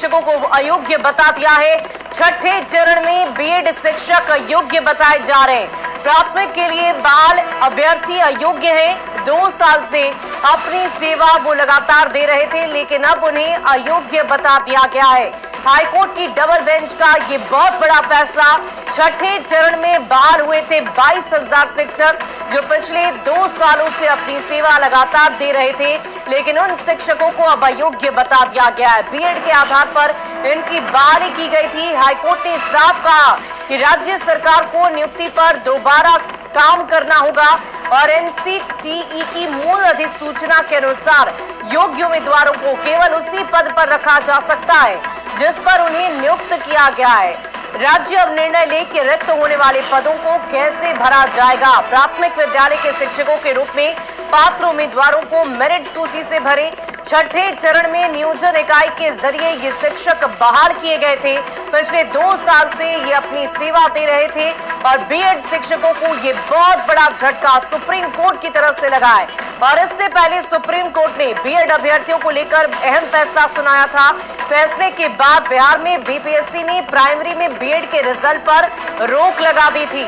शिक्षकों को अयोग्य बता दिया है। छठे चरण में बीएड शिक्षक अयोग्य बताए जा रहे हैं। प्राथमिक के लिए बाल अभ्यर्थी अयोग्य हैं। 2 साल से अपनी सेवा वो लगातार दे रहे थे, लेकिन अब उन्हें अयोग्य बता दिया गया है। हाईकोर्ट की डबल बेंच का ये बहुत बड़ा फैसला। छठे चरण में बहाल हुए थे 22,000 शिक्षक जो पिछले 2 सालों से अपनी सेवा लगातार दे रहे थे, लेकिन उन शिक्षकों को अब अयोग्य बता दिया गया है। बीएड के आधार पर इनकी बहाली की गई थी। हाईकोर्ट ने साफ कहा कि राज्य सरकार को नियुक्ति पर दोबारा काम करना होगा और एनसीटीई की मूल अधिसूचना के अनुसार योग्य उम्मीदवारों को केवल उसी पद पर रखा जा सकता है जिस पर उन्हें नियुक्त किया गया है। राज्य अब निर्णय ले कि रिक्त होने वाले पदों को कैसे भरा जाएगा। प्राथमिक विद्यालय के शिक्षकों के रूप में पात्र उम्मीदवारों को मेरिट सूची से भरे। छठे चरण में नियोजन इकाई के जरिए ये शिक्षक बहाल किए गए थे। पिछले 2 साल से ये अपनी सेवा दे रहे थे और बीएड शिक्षकों को ये बहुत बड़ा झटका सुप्रीम कोर्ट की तरफ से लगा है। और इससे पहले सुप्रीम कोर्ट ने बीएड अभ्यर्थियों को लेकर अहम फैसला सुनाया था। फैसले के बाद बिहार में बीपीएससी ने प्राइमरी में बीएड के रिजल्ट पर रोक लगा दी थी।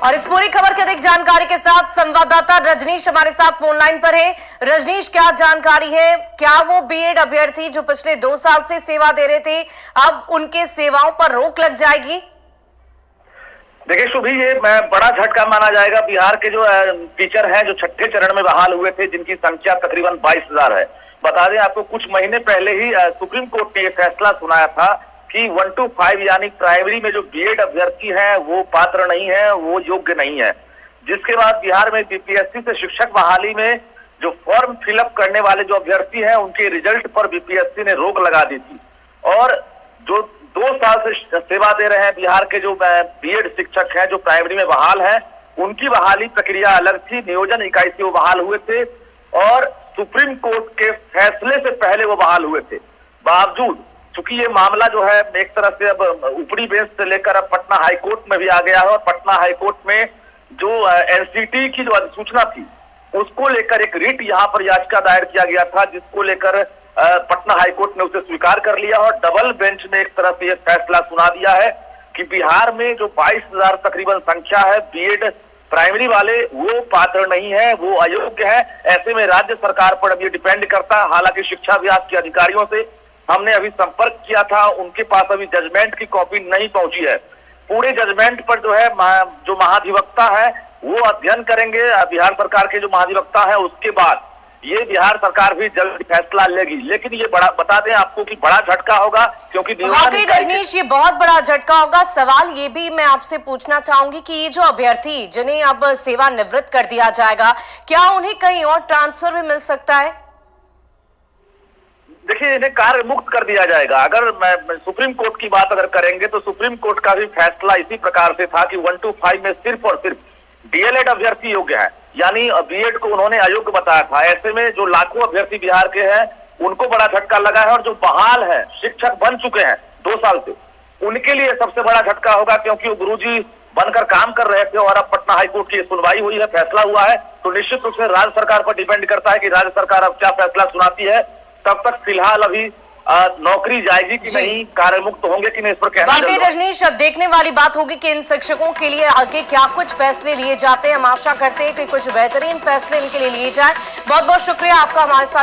और इस पूरी खबर की अधिक जानकारी के साथ संवाददाता रजनीश हमारे साथ फोन लाइन पर है। रजनीश, क्या जानकारी है? क्या वो बीएड अभ्यर्थी जो पिछले 2 साल से सेवा दे रहे थे, अब उनके सेवाओं पर रोक लग जाएगी? देखिए शुभी, ये बड़ा झटका माना जाएगा। बिहार के जो टीचर हैं जो छठे चरण में बहाल हुए थे, जिनकी संख्या तकरीबन 22,000 है। बता दें आपको, कुछ महीने पहले ही सुप्रीम कोर्ट ने यह फैसला सुनाया था कि 1 to 5 यानी प्राइमरी में जो बीएड अभ्यर्थी हैं वो पात्र नहीं है, वो योग्य नहीं है। जिसके बाद बिहार में बीपीएससी से शिक्षक बहाली में जो फॉर्म फिलअप करने वाले जो अभ्यर्थी हैं उनके रिजल्ट पर बीपीएससी ने रोक लगा दी थी। और जो 2 साल से सेवा दे रहे हैं बिहार के जो बीएड शिक्षक हैं जो प्राइमरी में बहाल हैं, उनकी बहाली प्रक्रिया अलग थी। नियोजन इकाई से वो बहाल हुए थे और सुप्रीम कोर्ट के फैसले से पहले वो बहाल हुए थे। बावजूद चूंकि ये मामला जो है एक तरह से अब ऊपरी बेंच से लेकर अब पटना हाईकोर्ट में भी आ गया है और पटना हाईकोर्ट में जो एनसीटी की जो अधिसूचना थी उसको लेकर एक रिट यहाँ पर याचिका दायर किया गया था, जिसको लेकर पटना हाईकोर्ट ने उसे स्वीकार कर लिया और डबल बेंच ने एक तरह से यह फैसला सुना दिया है कि बिहार में जो 22,000 तकरीबन संख्या है बीएड प्राइमरी वाले, वो पात्र नहीं है, वो अयोग्य है। ऐसे में राज्य सरकार पर अब ये डिपेंड करता है। हालांकि शिक्षा विभाग के अधिकारियों से हमने अभी संपर्क किया था, उनके पास अभी जजमेंट की कॉपी नहीं पहुंची है। पूरे जजमेंट पर जो है जो महाधिवक्ता है वो अध्ययन करेंगे। बिहार सरकार के जो महाधिवक्ता है उसके बाद ये बिहार सरकार भी जल्द फैसला लेगी। लेकिन ये बड़ा बता दें आपको कि बड़ा झटका होगा, क्योंकि वाकई रजनीश ये बहुत बड़ा झटका होगा। सवाल ये भी मैं आपसे पूछना चाहूंगी कि ये जो अभ्यर्थी जिन्हें अब सेवानिवृत्त कर दिया जाएगा, क्या उन्हें कहीं और ट्रांसफर भी मिल सकता है? देखिए, इन्हें कार्य मुक्त कर दिया जाएगा। अगर मैं सुप्रीम कोर्ट की बात अगर करेंगे तो सुप्रीम कोर्ट का भी फैसला इसी प्रकार से था कि 1 to 5 में सिर्फ और सिर्फ डीएलएड अभ्यर्थी योग्य है, यानी बीएड को उन्होंने अयोग्य बताया था। ऐसे में जो लाखों अभ्यर्थी बिहार के हैं उनको बड़ा झटका लगा है और जो बहाल है शिक्षक बन चुके हैं 2 साल से, उनके लिए सबसे बड़ा झटका होगा, क्योंकि वो गुरुजी बनकर काम कर रहे थे और अब पटना हाईकोर्ट की सुनवाई हुई है, फैसला हुआ है। तो निश्चित रूप से राज्य सरकार पर डिपेंड करता है कि राज्य सरकार अब क्या फैसला सुनाती है। तब तक फिलहाल अभी नौकरी जाएगी कि नहीं, कार्य मुक्त होंगे कि नहीं, इस पर कहना बाकी रजनीश अब देखने वाली बात होगी कि इन शिक्षकों के लिए आगे क्या कुछ फैसले लिए जाते हैं। हम आशा करते हैं कि कुछ बेहतरीन फैसले इनके लिए लिए जाए। बहुत बहुत शुक्रिया आपका हमारे साथ